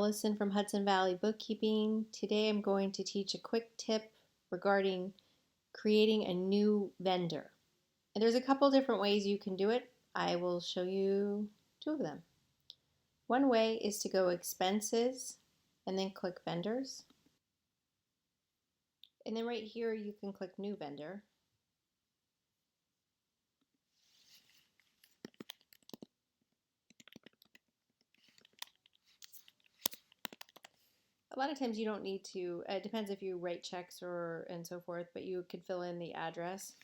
Ellison from Hudson Valley Bookkeeping. Today I'm going to teach a quick tip regarding creating a new vendor. And there's a couple different ways you can do it. I will show you two of them. One way is to go Expenses and then click Vendors. And then right here you can click New Vendor. A lot of times you don't need to, it depends if you write checks or and so forth, but you could fill in the address.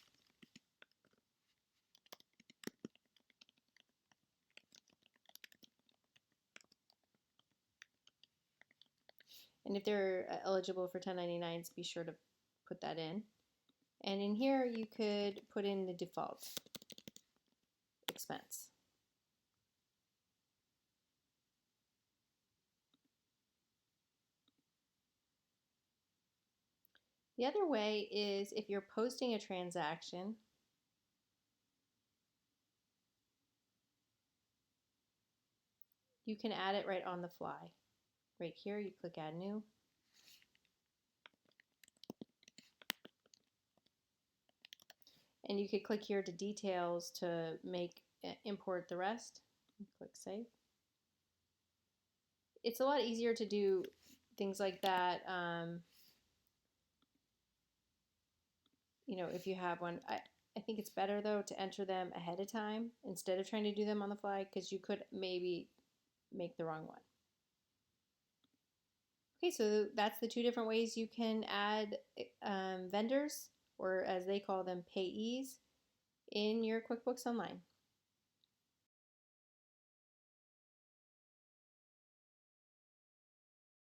And if they're eligible for 1099s, be sure to put that in. And in here you could put in the default expense. The other way is if you're posting a transaction, you can add it right on the fly. Right here, you click Add New. And you could click here to Details to import the rest. Click Save. It's a lot easier to do things like that. If you have one, I think it's better though to enter them ahead of time instead of trying to do them on the fly, because you could maybe make the wrong one. Okay, so that's the two different ways you can add vendors, or as they call them, payees, in your QuickBooks Online.